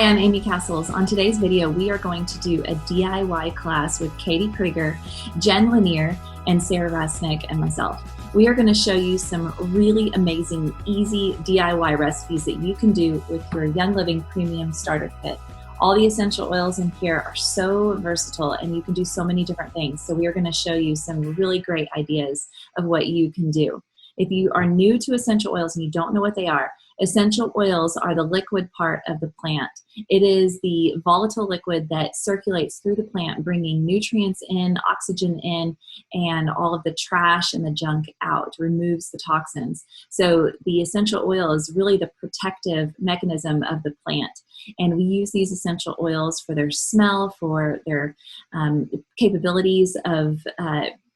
Hi, I'm Amy Castles. On today's video, we are going to do a DIY class with Katie Krieger, Jen Lanier, and Sarah Rasnick and myself. We are going to show you some really amazing, easy DIY recipes that you can do with your Young Living Premium Starter Kit. All the essential oils in here are so versatile and you can do so many different things. So we are going to show you some really great ideas of what you can do. If you are new to essential oils and you don't know what they are, essential oils are the liquid part of the plant. It is the volatile liquid that circulates through the plant, bringing nutrients in, oxygen in, and all of the trash and the junk out, removes the toxins. So the essential oil is really the protective mechanism of the plant. And we use these essential oils for their smell, for their capabilities of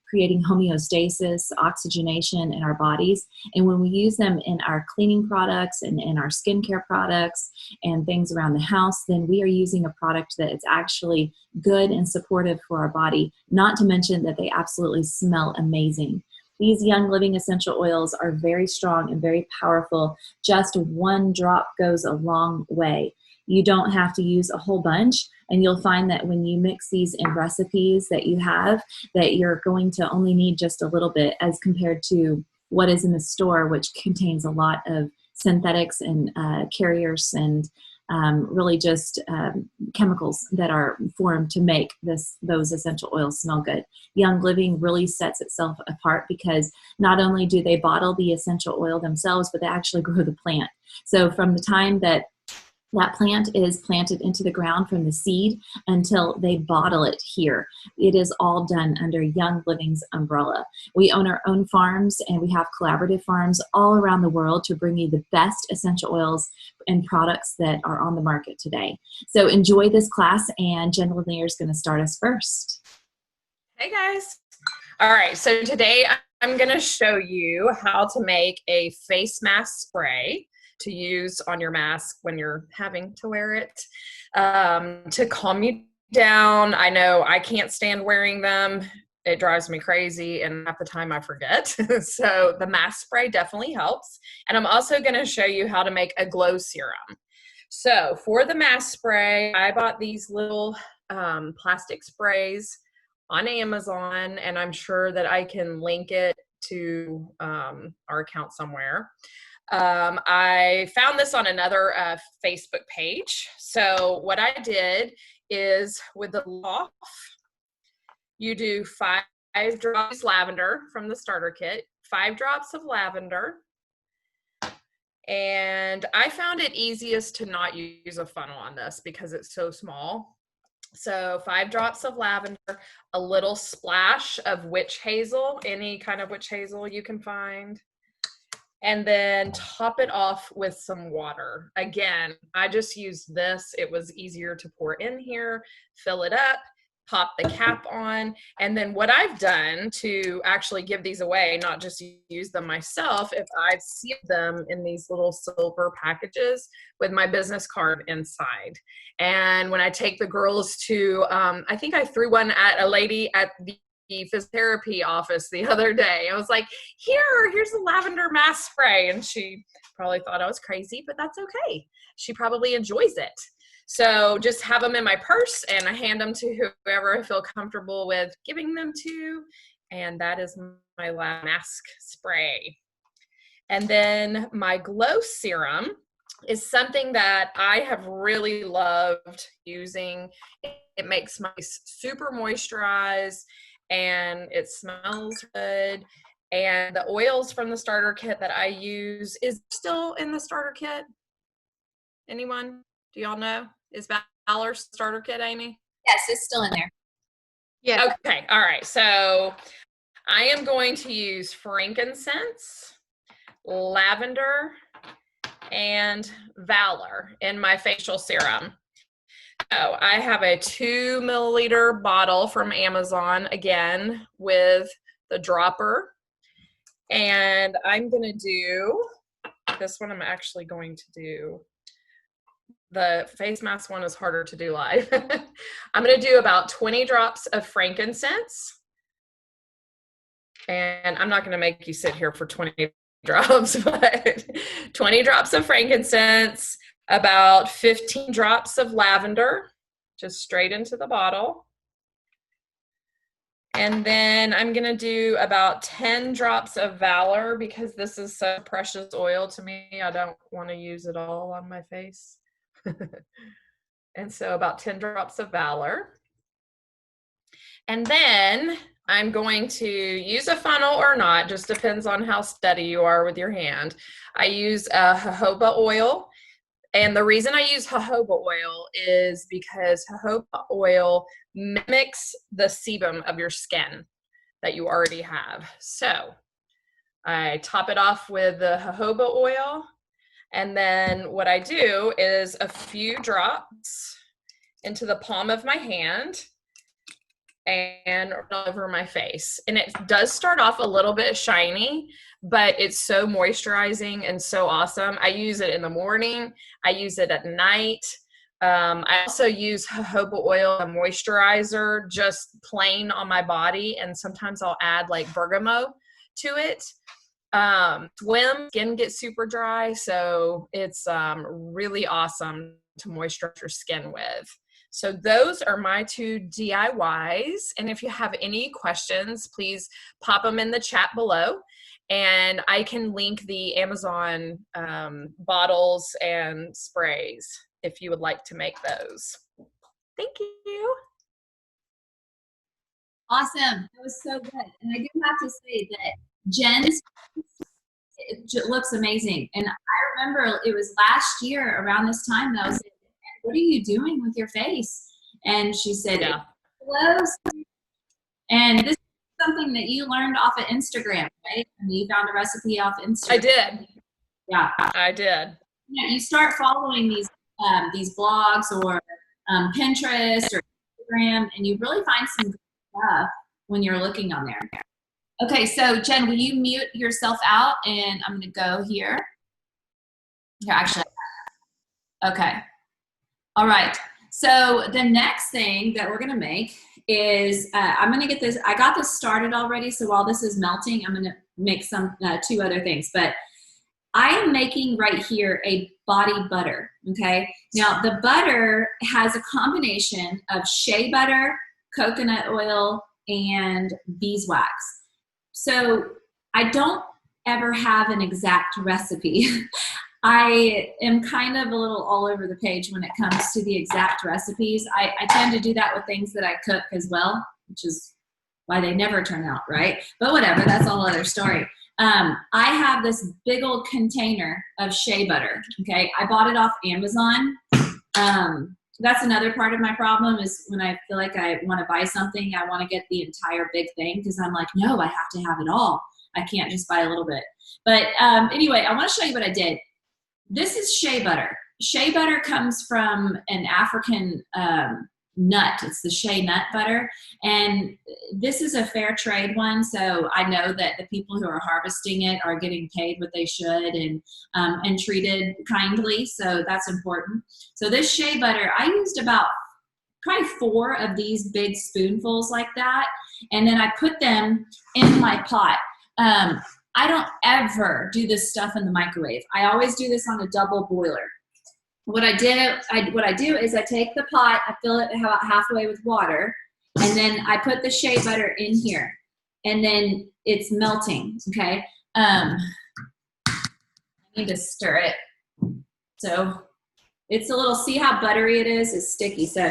creating homeostasis, oxygenation in our bodies. And when we use them in our cleaning products and in our skincare products and things around the house, then we are using a product that is actually good and supportive for our body, not to mention that they absolutely smell amazing. These Young Living essential oils are very strong and very powerful. Just one drop goes a long way. You don't have to use a whole bunch, and you'll find that when you mix these in recipes that you have, that you're going to only need just a little bit as compared to what is in the store, which contains a lot of synthetics and carriers and really just chemicals that are formed to make those essential oils smell good. Young Living really sets itself apart because not only do they bottle the essential oil themselves, but they actually grow the plant. So from the time that plant is planted into the ground from the seed until they bottle it here, it is all done under Young Living's umbrella. We own our own farms and we have collaborative farms all around the world to bring you the best essential oils and products that are on the market today. So enjoy this class, and Jen Lanier is going to start us first. Hey guys. All right, so today I'm going to show you how to make a face mask spray to use on your mask when you're having to wear it to calm you down. I know I can't stand wearing them. It drives me crazy, and half the time I forget. So the mask spray definitely helps. And I'm also going to show you how to make a glow serum. So for the mask spray, I bought these little plastic sprays on Amazon, and I'm sure that I can link it to our account somewhere. I found this on another Facebook page. So what I did is with the Loft, you do 5 drops lavender from the starter kit, 5 drops of lavender. And I found it easiest to not use a funnel on this because it's so small. So 5 drops of lavender, a little splash of witch hazel, any kind of witch hazel you can find. And then top it off with some water. Again, I just used this. It was easier to pour in here, fill it up, pop the cap on. And then what I've done to actually give these away, not just use them myself, if I've sealed them in these little silver packages with my business card inside. And when I take the girls to, I think I threw one at a lady at the physiotherapy office the other day. I was like, here's the lavender mask spray. And she probably thought I was crazy, but that's okay. She probably enjoys it. So just have them in my purse and I hand them to whoever I feel comfortable with giving them to. And that is my mask spray. And then my glow serum is something that I have really loved using. It makes my super moisturized and it smells good. And the oils from the starter kit that I use is still in the starter kit. Anyone? Do y'all know? Is Valor's starter kit, Amy? Yes, it's still in there. Yeah. Okay. All right. So I am going to use frankincense, lavender, and Valor in my facial serum. So I have a 2 milliliter bottle from Amazon, again, with the dropper. And I'm going to do, this one I'm actually going to do, the face mask one is harder to do live. I'm going to do about 20 drops of frankincense. And I'm not going to make you sit here for 20 drops, but 20 drops of frankincense, about 15 drops of lavender, just straight into the bottle. And then I'm going to do about 10 drops of Valor because this is so precious oil to me. I don't want to use it all on my face. And so about 10 drops of Valor. And then I'm going to use a funnel or not, just depends on how steady you are with your hand. I use jojoba oil. And the reason I use jojoba oil is because jojoba oil mimics the sebum of your skin that you already have. So I top it off with the jojoba oil. And then what I do is a few drops into the palm of my hand and over my face. And it does start off a little bit shiny, but it's so moisturizing and so awesome. I use it in the morning. I use it at night. I also use jojoba oil, a moisturizer, just plain on my body. And sometimes I'll add like bergamot to it. Skin gets super dry. So it's really awesome to moisturize your skin with. So those are my 2 DIYs. And if you have any questions, please pop them in the chat below. And I can link the Amazon bottles and sprays if you would like to make those. Thank you. Awesome. That was so good. And I do have to say that Jen's it looks amazing. And I remember it was last year around this time that I was saying, what are you doing with your face? And she said, yeah. It glows. And this is something that you learned off of Instagram, right? I mean, you found a recipe off Instagram. I did. Yeah. I did. Yeah, you start following these blogs or Pinterest or Instagram, and you really find some good stuff when you're looking on there. Okay, so Jen, will you mute yourself out? And I'm going to go here. Here, actually. Okay. All right. So the next thing that we're going to make is I'm going to get this. I got this started already. So while this is melting, I'm going to make some 2 other things. But I am making right here a body butter. Okay. Now the butter has a combination of shea butter, coconut oil, and beeswax. So I don't ever have an exact recipe. I am kind of a little all over the page when it comes to the exact recipes. I tend to do that with things that I cook as well, which is why they never turn out right. But whatever, that's a whole other story. I have this big old container of shea butter. Okay, I bought it off Amazon. That's another part of my problem is when I feel like I want to buy something, I want to get the entire big thing because I'm like, no, I have to have it all. I can't just buy a little bit. But anyway, I want to show you what I did. This is shea butter. Shea butter comes from an African nut. It's the shea nut butter. And this is a fair trade one. So I know that the people who are harvesting it are getting paid what they should and treated kindly. So that's important. So this shea butter, I used about probably 4 of these big spoonfuls like that. And then I put them in my pot. I don't ever do this stuff in the microwave. I always do this on a double boiler. What I do is I take the pot, I fill it about halfway with water, and then I put the shea butter in here, and then it's melting. Okay, I need to stir it. So it's a little. See how buttery it is? It's sticky. So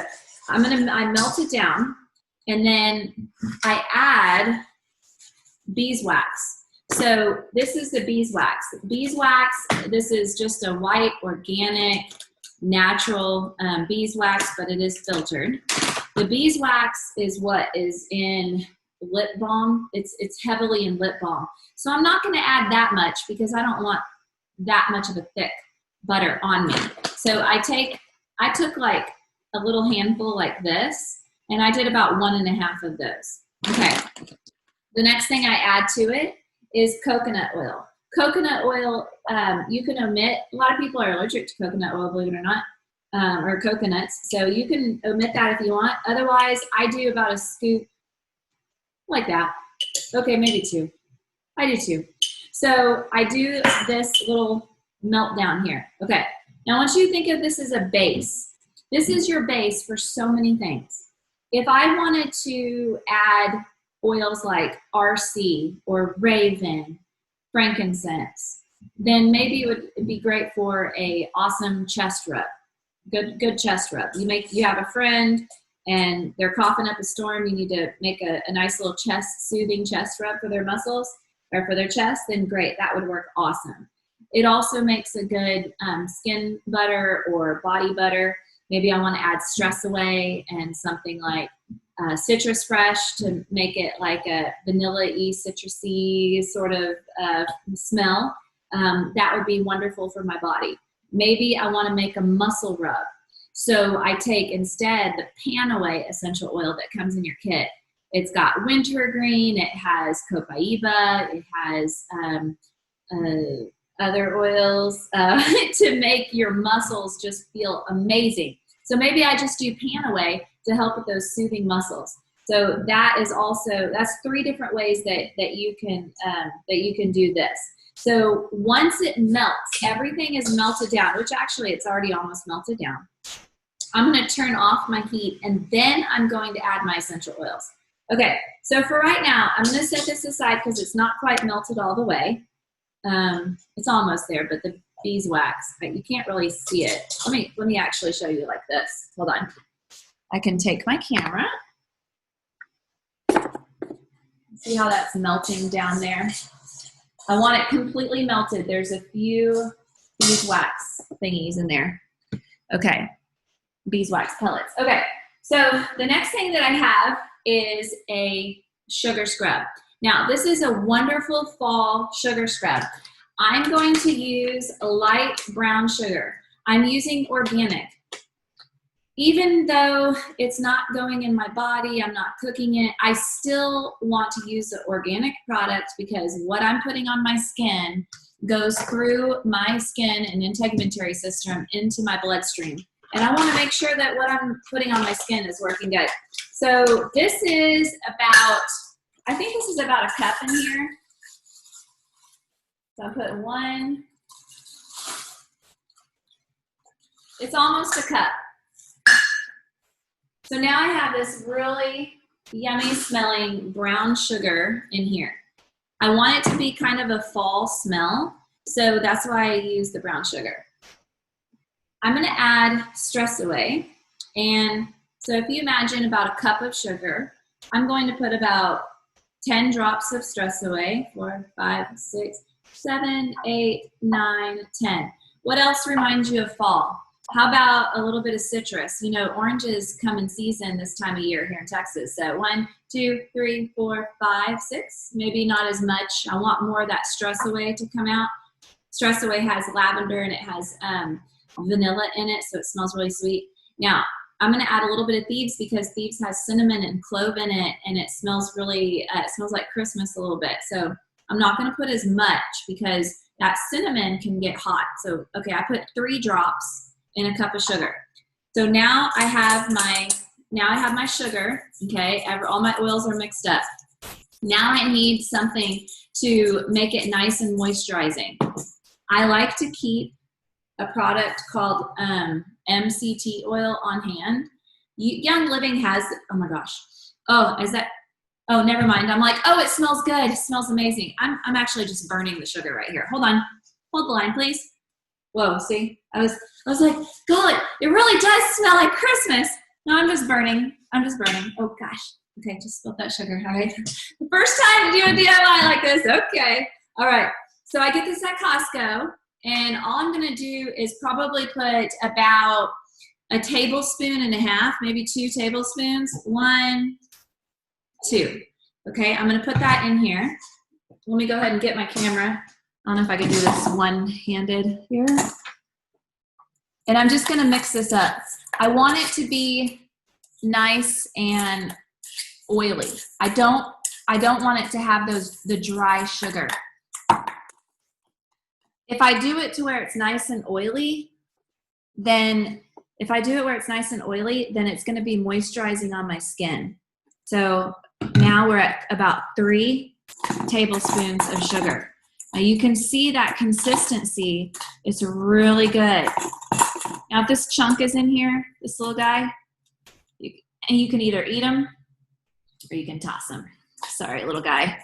I melt it down, and then I add beeswax. So this is the beeswax. Beeswax, this is just a white, organic, natural beeswax, but it is filtered. The beeswax is what is in lip balm. It's heavily in lip balm. So I'm not going to add that much because I don't want that much of a thick butter on me. So I took like a little handful like this, and I did about 1.5 of those. Okay. The next thing I add to it is coconut oil. Coconut oil, you can omit. A lot of people are allergic to coconut oil, believe it or not, or coconuts. So you can omit that if you want. Otherwise, I do about a scoop like that. Okay, maybe 2. I do 2. So I do this little melt down here. Okay, Now I want you to think of this as a base. This is your base for so many things. If I wanted to add oils like RC or Raven, frankincense, then maybe it would be great for a awesome chest rub. Good chest rub. You have a friend and they're coughing up a storm, you need to make a nice little soothing chest rub for their muscles or for their chest, then great, that would work awesome. It also makes a good skin butter or body butter. Maybe I want to add Stress Away and something like Citrus Fresh to make it like a vanilla-y, citrusy sort of smell. That would be wonderful for my body. Maybe I want to make a muscle rub. So I take instead the Panaway essential oil that comes in your kit. It's got wintergreen, it has copaiba, it has other oils to make your muscles just feel amazing. So maybe I just do Panaway to help with those soothing muscles. So that's 3 different ways that you can do this. So once it melts, everything is melted down, which actually it's already almost melted down. I'm going to turn off my heat and then I'm going to add my essential oils. Okay, so for right now, I'm going to set this aside because it's not quite melted all the way. It's almost there, but the beeswax, you can't really see it. Let me actually show you like this. Hold on. I can take my camera. See how that's melting down there? I want it completely melted. There's a few beeswax thingies in there. Okay, beeswax pellets. Okay, so the next thing that I have is a sugar scrub. Now, this is a wonderful fall sugar scrub. I'm going to use a light brown sugar. I'm using organic. Even though it's not going in my body, I'm not cooking it, I still want to use the organic product because what I'm putting on my skin goes through my skin and integumentary system into my bloodstream. And I want to make sure that what I'm putting on my skin is working good. So this is about, I think this is about a cup in here. So I'm putting 1. It's almost a cup. So now I have this really yummy smelling brown sugar in here. I want it to be kind of a fall smell, so that's why I use the brown sugar. I'm going to add Stress Away, and so if you imagine about a cup of sugar, I'm going to put about 10 drops of Stress Away, 4, 5, 6, 7, 8, 9, 10. What else reminds you of fall? How about a little bit of citrus? You know, oranges come in season this time of year here in Texas. So 1, 2, 3, 4, 5, 6, maybe not as much. I want more of that Stress Away to come out. Stress Away has lavender and it has vanilla in it, so it smells really sweet. Now, I'm going to add a little bit of Thieves because Thieves has cinnamon and clove in it, and it smells really, it smells like Christmas a little bit. So I'm not going to put as much because that cinnamon can get hot. So, okay, I put 3 drops in a cup of sugar. So now I have my sugar, okay, all my oils are mixed up. Now I need something to make it nice and moisturizing. I like to keep a product called MCT oil on hand. Young Living has, oh my gosh. Oh, oh, never mind. I'm like, oh, it smells good. It smells amazing. I'm actually just burning the sugar right here. Hold on. Hold the line, please. Whoa, see? I was like, God, it really does smell like Christmas. No, I'm just burning. Oh gosh. Okay, just spilled that sugar. All right. The first time to do a DIY like this. Okay. All right. So I get this at Costco, and all I'm going to do is probably put about a tablespoon and a half, maybe 2 tablespoons. 1, 2. Okay, I'm going to put that in here. Let me go ahead and get my camera. I don't know if I can do this one-handed here. And I'm just going to mix this up. I want it to be nice and oily. I don't want it to have the dry sugar. If I do it to where it's nice and oily, then it's going to be moisturizing on my skin. So now we're at about 3 tablespoons of sugar. Now you can see that consistency is really good. Now if this chunk is in here, this little guy, and you can either eat them or you can toss them. Sorry, little guy.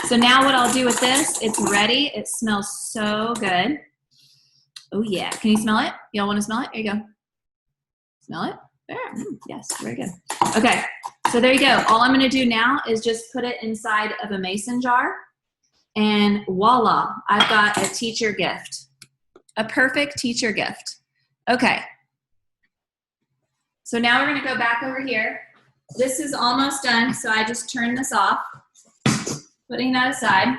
So now what I'll do with this, it's ready. It smells so good. Oh yeah, can you smell it? Y'all want to smell it? Here you go. Smell it? There. Yes, very good. Okay, so there you go. All I'm gonna do now is just put it inside of a mason jar, and voila, I've got a teacher gift. A perfect teacher gift. Okay. So now we're gonna go back over here. This is almost done, so I just turn this off, putting that aside.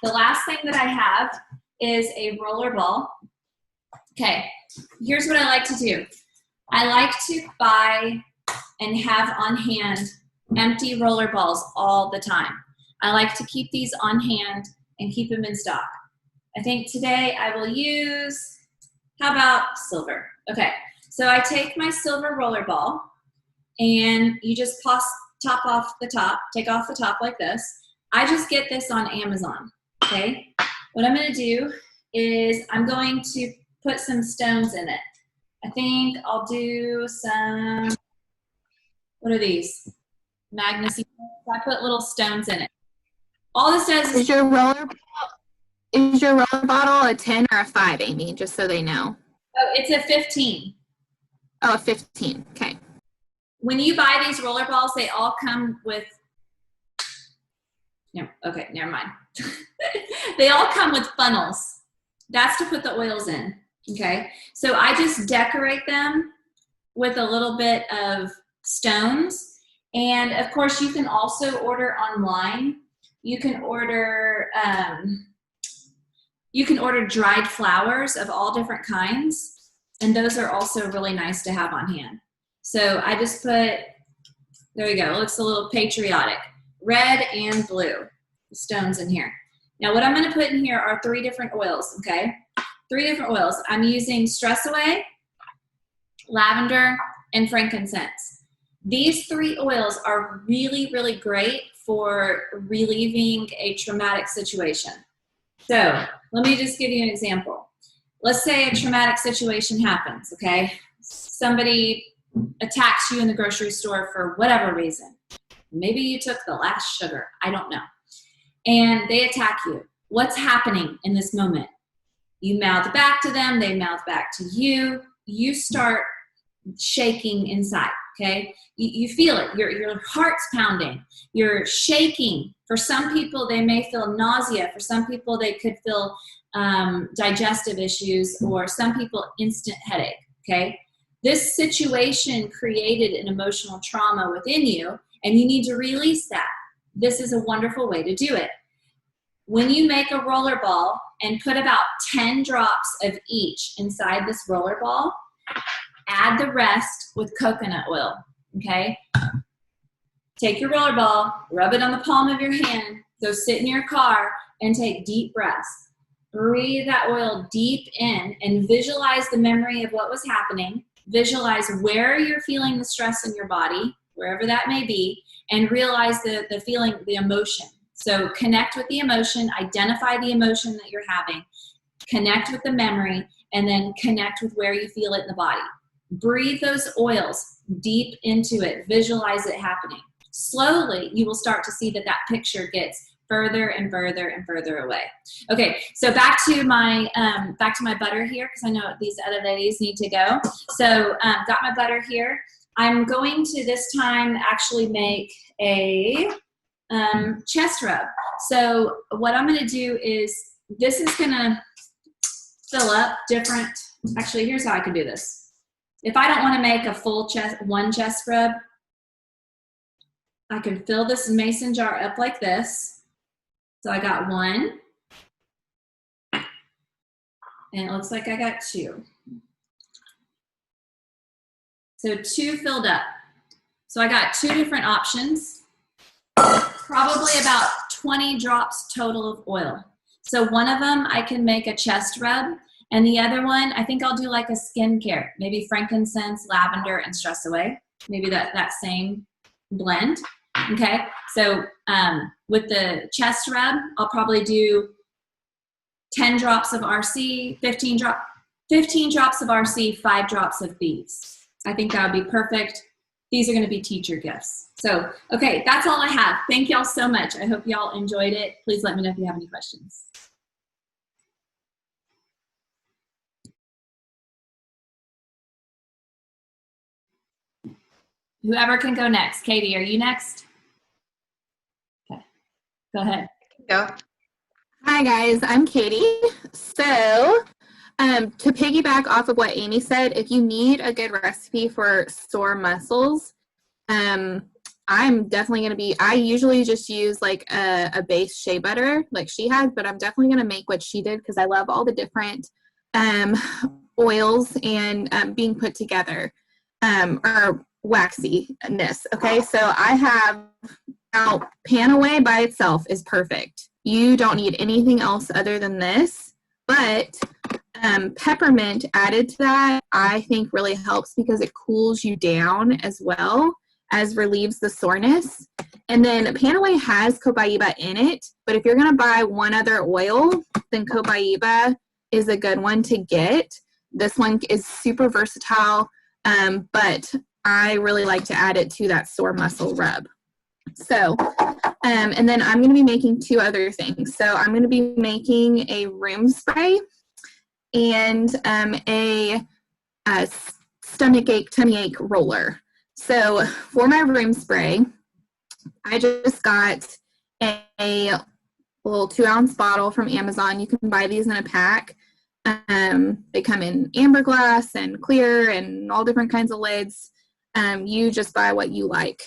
The last thing that I have is a roller ball. Okay, here's what I like to do. I like to buy and have on hand empty roller balls all the time. I like to keep these on hand and keep them in stock. I think today I will use, how about silver? Okay, so I take my silver roller ball and you just take off the top like this. I just get this on Amazon, okay? What I'm gonna do is I'm going to put some stones in it. I think I'll do some, what are these? Magnesium. I put little stones in it. All this does is your roller bottle a 10 or a 5, Amy, just so they know? Oh, it's a 15. Oh, a 15, okay. When you buy these roller balls, they all come with, no, okay, never mind. They all come with funnels. That's to put the oils in, okay? So I just decorate them with a little bit of stones. And of course, you can also order online. You can order dried flowers of all different kinds. And those are also really nice to have on hand. So I just put, there we go, it looks a little patriotic. Red and blue stones in here. Now what I'm gonna put in here are 3 different oils, okay? 3 different oils. I'm using Stress Away, lavender, and frankincense. These 3 oils are really, really great for relieving a traumatic situation. So let me just give you an example. Let's say a traumatic situation happens, okay? Somebody attacks you in the grocery store for whatever reason. Maybe you took the last sugar, I don't know. And they attack you. What's happening in this moment? You mouth back to them, they mouth back to you. You start shaking inside, okay? You feel it, your heart's pounding, you're shaking. For some people, they may feel nausea. For some people, they could feel digestive issues, or some people, instant headache, okay? This situation created an emotional trauma within you, and you need to release that. This is a wonderful way to do it. When you make a roller ball and put about 10 drops of each inside this roller ball, add the rest with coconut oil, okay? Take your roller ball, rub it on the palm of your hand, go sit in your car and take deep breaths. Breathe that oil deep in and visualize the memory of what was happening. Visualize where you're feeling the stress in your body, wherever that may be, and realize the feeling, the emotion. So connect with the emotion, identify the emotion that you're having, connect with the memory, and then connect with where you feel it in the body. Breathe those oils deep into it, visualize it happening. Slowly, you will start to see that that picture gets further and further and further away. Okay, so back to my butter here, because I know these other ladies need to go. So got my butter here. I'm going to this time actually make a chest rub. So what I'm going to do is, this is going to fill up different, actually here's how I can do this. If I don't want to make a full one chest rub, I can fill this mason jar up like this. So I got 1, and it looks like I got 2. So 2 filled up. So I got 2 different options, probably about 20 drops total of oil. So one of them I can make a chest rub, and the other one I think I'll do like a skincare, maybe frankincense, lavender, and Stress Away. Maybe that same blend. Okay, so with the chest rub, I'll probably do 10 drops of RC, 15 drops. 15 drops of RC, 5 drops of bees. I think that would be perfect. These are going to be teacher gifts. So, okay, that's all I have. Thank y'all so much. I hope y'all enjoyed it. Please let me know if you have any questions. Whoever can go next. Katie, are you next? Okay, go ahead. Go. Hi guys, I'm Katie. So to piggyback off of what Amy said, if you need a good recipe for sore muscles, I'm definitely going to be, I usually just use like a base shea butter like she had, but I'm definitely going to make what she did because I love all the different oils and being put together or waxiness. Okay, so I have now Panaway by itself is perfect. You don't need anything else other than this, but peppermint added to that I think really helps because it cools you down as well as relieves the soreness. And then Panaway has Copaiba in it, but if you're going to buy one other oil, then Copaiba is a good one to get. This one is super versatile, but I really like to add it to that sore muscle rub. So, and then I'm going to be making 2 other things. So I'm going to be making a room spray and a stomach ache, tummy ache roller. So for my room spray, I just got a little 2-ounce bottle from Amazon. You can buy these in a pack. They come in amber glass and clear and all different kinds of lids. You just buy what you like.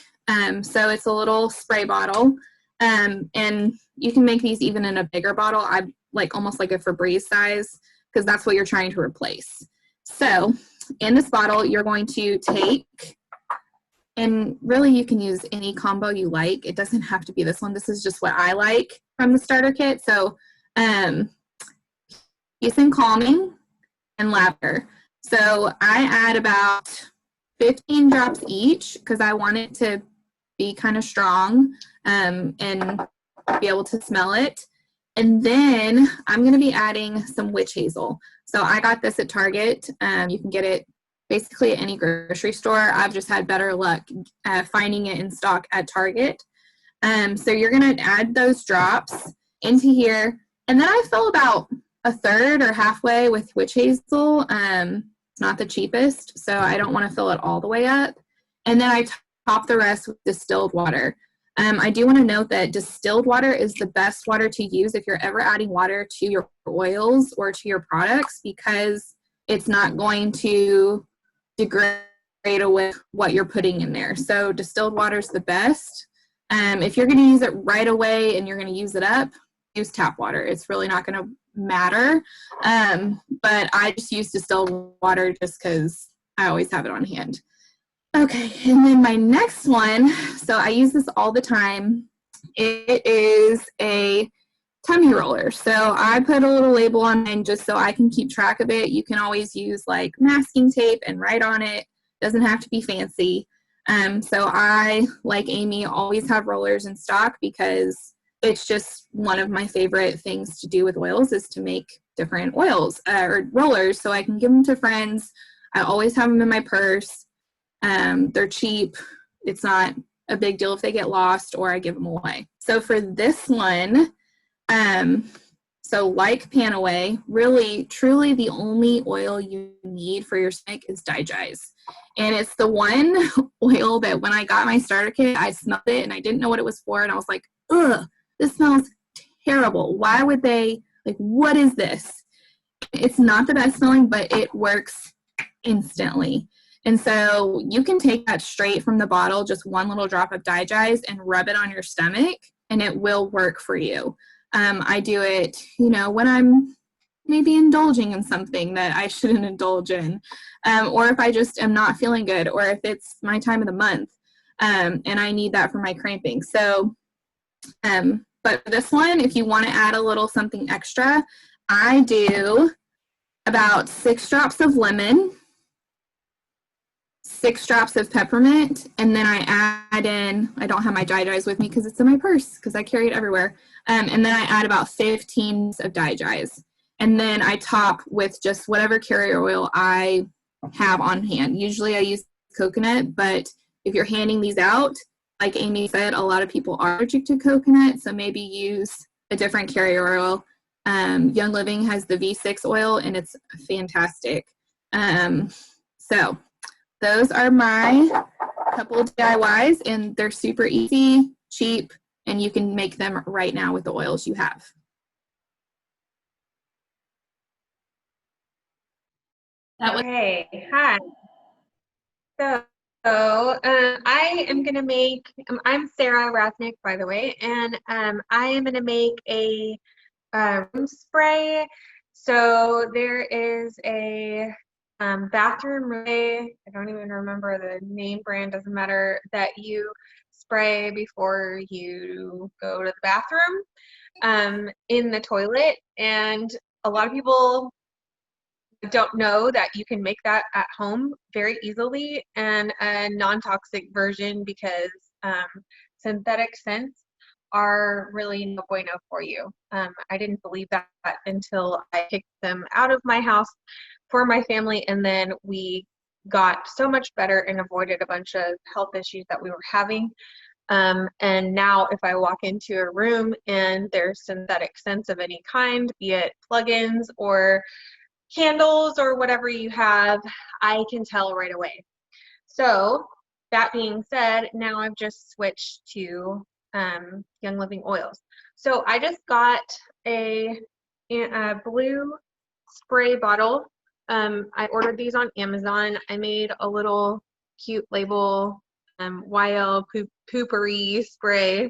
So it's a little spray bottle. And you can make these even in a bigger bottle. I like almost like a Febreze size because that's what you're trying to replace. So in this bottle, you're going to take, and really you can use any combo you like. It doesn't have to be this one. This is just what I like from the starter kit. So Peace and Calming and lavender. So I add about 15 drops each because I want it to be kind of strong and be able to smell it. And then I'm going to be adding some witch hazel. So I got this at Target. You can get it basically at any grocery store. I've just had better luck finding it in stock at Target. So you're going to add those drops into here. And then I fill about a third or halfway with witch hazel. It's not the cheapest, so I don't want to fill it all the way up. And then I top the rest with distilled water. I do want to note that distilled water is the best water to use if you're ever adding water to your oils or to your products because it's not going to degrade away what you're putting in there. So distilled water is the best. If you're going to use it right away and you're going to use it up, use tap water. It's really not going to matter. But I just use distilled water just because I always have it on hand. Okay, and then my next one, so I use this all the time. It is a tummy roller. So I put a little label on mine just so I can keep track of it. You can always use like masking tape and write on it. Doesn't have to be fancy. So I, like Amy, always have rollers in stock because it's just one of my favorite things to do with oils is to make different oils or rollers so I can give them to friends. I always have them in my purse. They're cheap. It's not a big deal if they get lost or I give them away. So for this one, so like Panaway, really, truly the only oil you need for your stomach is Digize. And it's the one oil that when I got my starter kit, I smelled it and I didn't know what it was for. And I was like, ugh, this smells terrible. Why would they, like, what is this? It's not the best smelling, but it works instantly. And so you can take that straight from the bottle, just one little drop of Digize and rub it on your stomach and it will work for you. I do it, when I'm maybe indulging in something that I shouldn't indulge in, or if I just am not feeling good, or if it's my time of the month and I need that for my cramping. So, but this one, if you want to add a little something extra, I do about 6 drops of lemon, 6 drops of peppermint, and then I add in, I don't have my Digize with me because it's in my purse because I carry it everywhere, and then I add about 15 of Digize. And then I top with just whatever carrier oil I have on hand. Usually I use coconut, but if you're handing these out, like Amy said, a lot of people are allergic to coconut, so maybe use a different carrier oil. Young Living has the V6 oil, and it's fantastic. So those are my couple DIYs, and they're super easy, cheap, and you can make them right now with the oils you have. Okay, hi. So, I am going to make, I'm Sarah Rasnick, by the way, and I am going to make a room spray. So there is a bathroom spray, I don't even remember the name brand, doesn't matter, that you spray before you go to the bathroom in the toilet. And a lot of people don't know that you can make that at home very easily, and a non-toxic version, because synthetic scents are really no bueno for you. I didn't believe that until I picked them out of my house for my family, and then we got so much better and avoided a bunch of health issues that we were having. And now if I walk into a room and there's synthetic scents of any kind, be it plugins or candles or whatever you have, I can tell right away. So that being said, now I've just switched to Young Living oils. So I just got a blue spray bottle. I ordered these on Amazon. I made a little cute label, YL Poopery spray.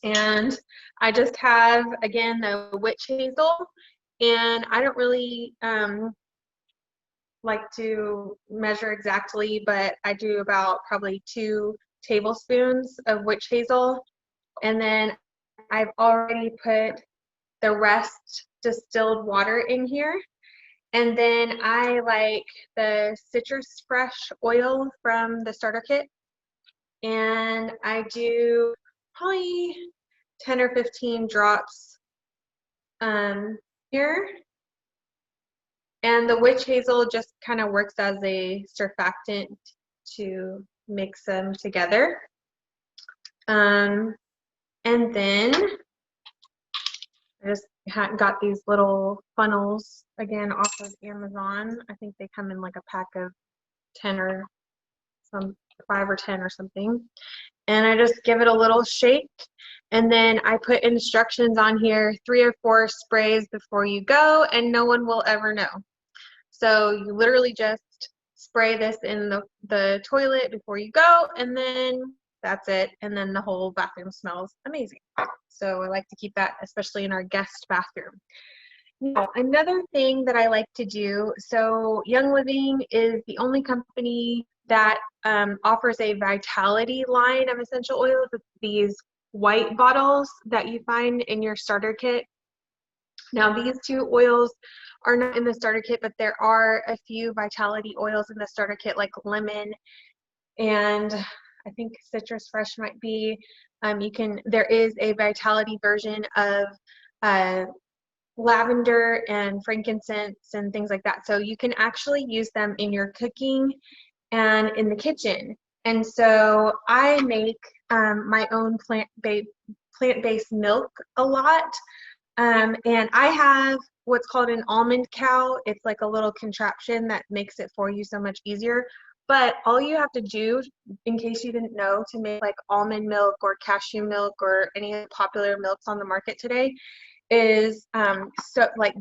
And I just have, again, the witch hazel. And I don't really like to measure exactly, but I do about probably 2 tablespoons of witch hazel. And then I've already put the rest distilled water in here. And then I like the Citrus Fresh oil from the starter kit. And I do probably 10 or 15 drops here, and the witch hazel just kind of works as a surfactant to mix them together. And then I just got these little funnels again off of Amazon. I think they come in like a pack of 10 or 5 or 10 or something. And I just give it a little shake, and then I put instructions on here, 3 or 4 sprays before you go, and no one will ever know. So you literally just spray this in the toilet before you go, and then that's it, and then the whole bathroom smells amazing. So I like to keep that, especially in our guest bathroom. Now, another thing that I like to do, so Young Living is the only company that offers a Vitality line of essential oils with these white bottles that you find in your starter kit. Now, these 2 oils are not in the starter kit, but there are a few Vitality oils in the starter kit, like lemon, and I think Citrus Fresh might be. There is a Vitality version of lavender and frankincense and things like that. So you can actually use them in your cooking and in the kitchen. And so I make my own plant-based milk a lot. And I have what's called an almond cow. It's like a little contraption that makes it for you so much easier. But all you have to do, in case you didn't know, to make like almond milk or cashew milk or any of the popular milks on the market today is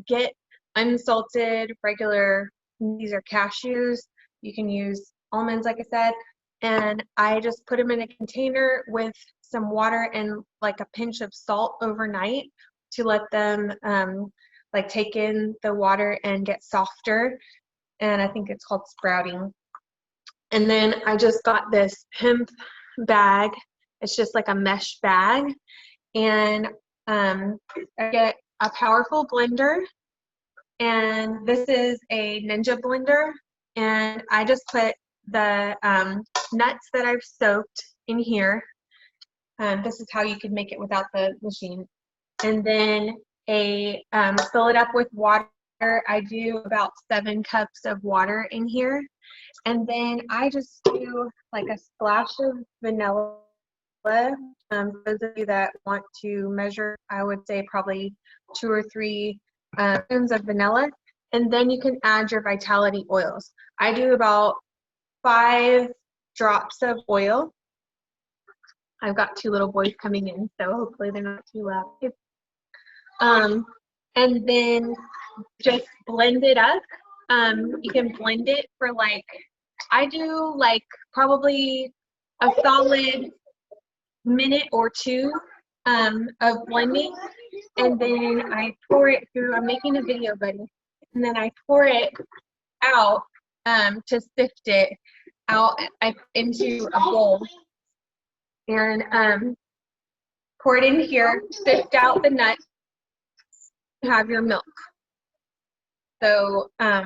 get unsalted regular, these are cashews. You can use almonds, like I said, and I just put them in a container with some water and like a pinch of salt overnight to let them like take in the water and get softer. And I think it's called sprouting. And then I just got this hemp bag. It's just like a mesh bag. And I get a powerful blender. And this is a Ninja blender. And I just put the nuts that I've soaked in here. This is how you could make it without the machine. And then fill it up with water. I do about 7 cups of water in here. And then I just do like a splash of vanilla. Those of you that want to measure, I would say probably 2 or 3 spoons of vanilla. And then you can add your vitality oils. I do about 5 drops of oil. I've got 2 little boys coming in, so hopefully they're not too loud. And then just blend it up. You can blend it for like, I do like probably a solid minute or 2 of blending, and then I pour it through. I'm making a video, buddy. And then I pour it out to sift it out into a bowl, and pour it in here, sift out the nuts, have your milk. So that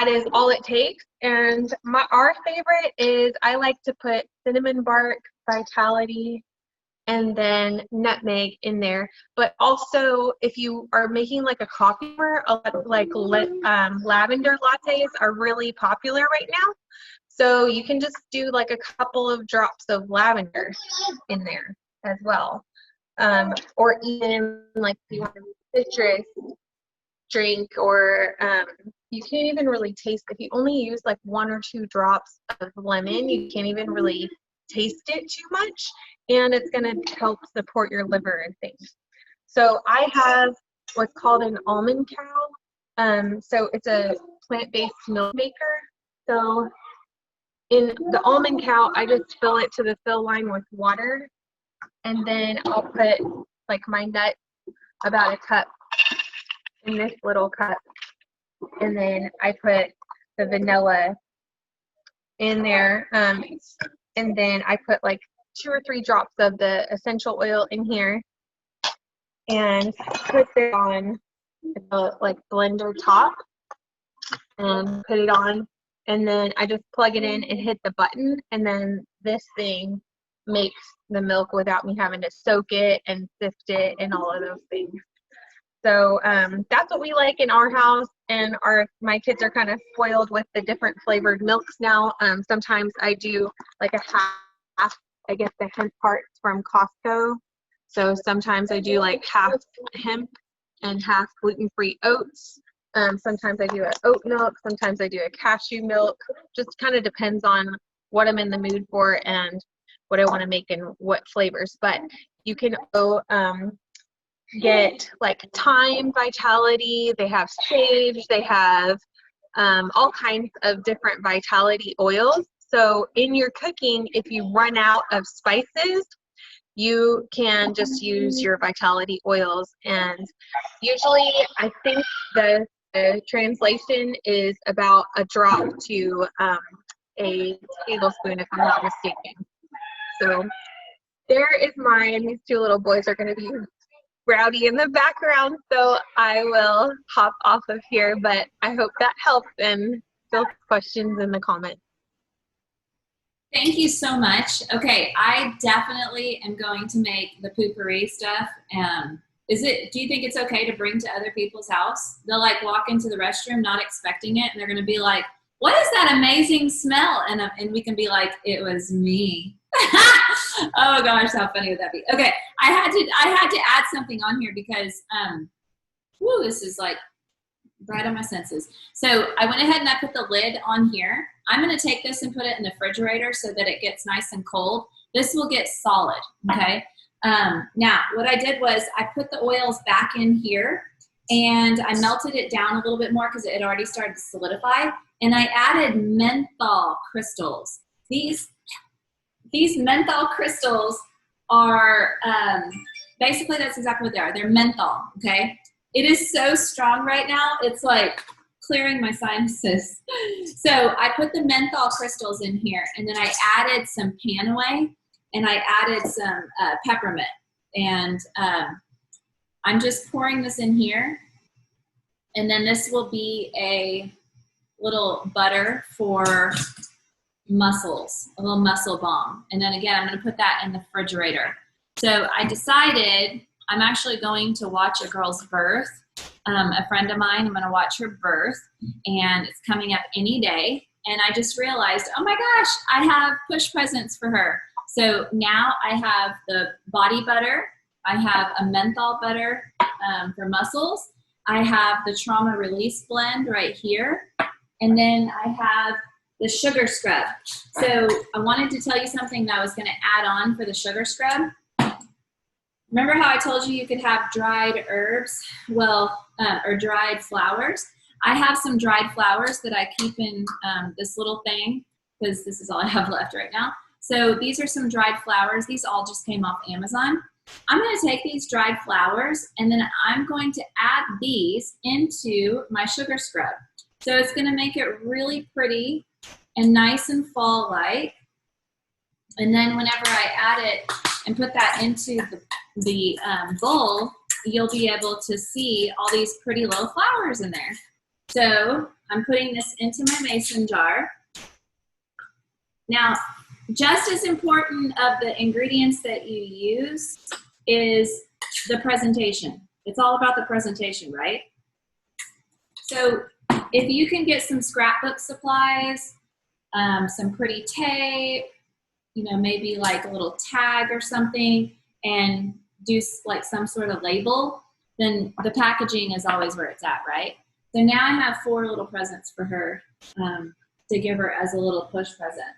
is all it takes. And our favorite is, I like to put cinnamon bark, vitality, and then nutmeg in there. But also, if you are making like a coffee, lavender lattes are really popular right now. So you can just do like a couple of drops of lavender in there as well. Or even like if you want a citrus drink, or you can't even really taste, if you only use like 1 or 2 drops of lemon, you can't even really taste it too much, and it's going to help support your liver and things. So I have what's called an almond cow. So it's a plant-based milk maker. So in the almond cow, I just fill it to the fill line with water, and then I'll put like my nuts, about a cup in this little cup, and then I put the vanilla in there, and then I put like 2 or 3 drops of the essential oil in here, and put it on the like blender top, and put it on, and then I just plug it in and hit the button, and then this thing makes the milk without me having to soak it and sift it and all of those things. So that's what we like in our house, and my kids are kind of spoiled with the different flavored milks now. Sometimes I do like a half, I get the hemp parts from Costco. So sometimes I do like half hemp and half gluten-free oats. Sometimes I do an oat milk. Sometimes I do a cashew milk. Just kind of depends on what I'm in the mood for and what I want to make and what flavors. But you can go get like thyme vitality, they have sage, they have all kinds of different vitality oils. So in your cooking, if you run out of spices, you can just use your vitality oils. And usually I think the translation is about a drop to a tablespoon, if I'm not mistaken. So there is mine. These 2 little boys are going to be rowdy in the background, so I will hop off of here, but I hope that helps, and fill questions in the comments. Thank you so much. Okay, I definitely am going to make the poopery stuff. Do you think it's okay to bring to other people's house? They'll like walk into the restroom not expecting it, and they're going to be like, what is that amazing smell? And we can be like, it was me. Oh gosh, how funny would that be? Okay, I had to add something on here because this is like right on my senses. So I went ahead and I put the lid on here. I'm going to take this and put it in the refrigerator so that it gets nice and cold. This will get solid, okay? Now, what I did was I put the oils back in here, and I melted it down a little bit more because it had already started to solidify, and I added menthol crystals. These menthol crystals are, basically that's exactly what they are. They're menthol, okay? It is so strong right now, it's like clearing my sinuses. So I put the menthol crystals in here, and then I added some Panaway, and I added some peppermint. And I'm just pouring this in here, and then this will be a little butter for mussels, a little mussel balm. And then again, I'm going to put that in the refrigerator. So I decided I'm actually going to watch a girl's birth. A friend of mine, I'm going to watch her birth, and it's coming up any day. And I just realized, oh my gosh, I have push presents for her. So now I have the body butter. I have a menthol butter for muscles. I have the trauma release blend right here. And then I have the sugar scrub. So I wanted to tell you something that I was going to add on for the sugar scrub. Remember how I told you could have dried herbs, or dried flowers? I have some dried flowers that I keep in this little thing, because this is all I have left right now. So these are some dried flowers. These all just came off Amazon. I'm going to take these dried flowers, and then I'm going to add these into my sugar scrub. So it's going to make it really pretty and nice and fall-like. And then whenever I add it and put that into the bowl, you'll be able to see all these pretty little flowers in there. So I'm putting this into my mason jar. Now, just as important of the ingredients that you use is the presentation. It's all about the presentation, right? So if you can get some scrapbook supplies, some pretty tape, maybe like a little tag or something, and do like some sort of label, then the packaging is always where it's at, right? So now I have 4 little presents for her to give her as a little push present.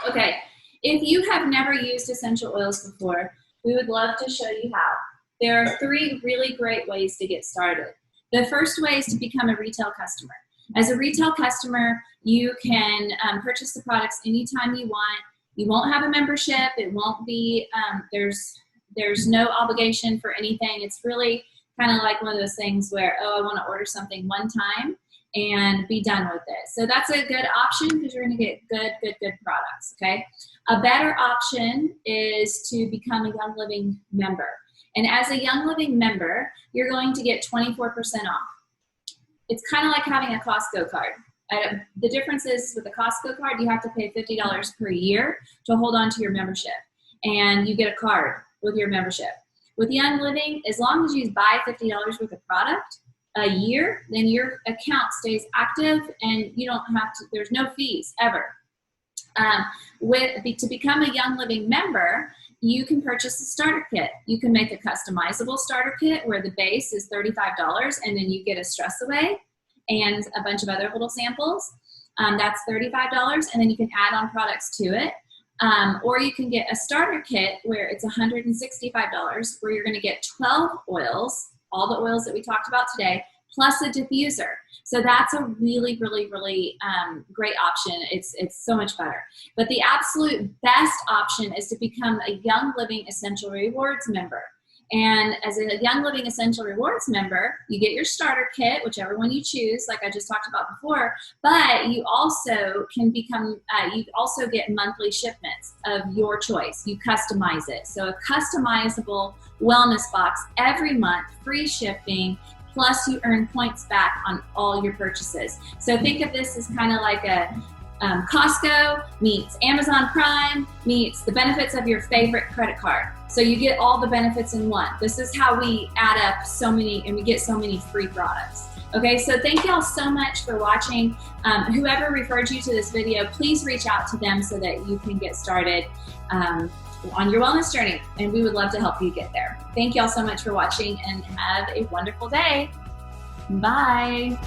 Okay, if you have never used essential oils before, we would love to show you how. There are 3 really great ways to get started. The first way is to become a retail customer. As a retail customer, you can purchase the products anytime you want. You won't have a membership. It won't be, there's no obligation for anything. It's really kind of like one of those things where, I want to order something one time and be done with it. So that's a good option because you're going to get good products, okay? A better option is to become a Young Living member. And as a Young Living member, you're going to get 24% off. It's kind of like having a Costco card. The difference is with a Costco card, you have to pay $50 per year to hold on to your membership. And you get a card with your membership. With Young Living, as long as you buy $50 worth of product a year, then your account stays active and you don't have to, there's no fees ever. To become a Young Living member, you can purchase a starter kit. You can make a customizable starter kit where the base is $35 and then you get a Stress Away and a bunch of other little samples. That's $35, and then you can add on products to it. Or you can get a starter kit where it's $165, where you're going to get 12 oils, all the oils that we talked about today, plus a diffuser. So that's a really great option. It's so much better. But the absolute best option is to become a Young Living Essential Rewards member. And as a Young Living Essential Rewards member, you get your starter kit, whichever one you choose, like I just talked about before, but you also can become, you also get monthly shipments of your choice. You customize it. So a customizable wellness box every month, free shipping, plus you earn points back on all your purchases. So think of this as kind of like a Costco meets Amazon Prime meets the benefits of your favorite credit card. So you get all the benefits in one. This is how we add up so many, and we get so many free products. Okay, so thank y'all so much for watching. Whoever referred you to this video, please reach out to them so that you can get started on your wellness journey, and we would love to help you get there. Thank y'all so much for watching, and have a wonderful day. Bye.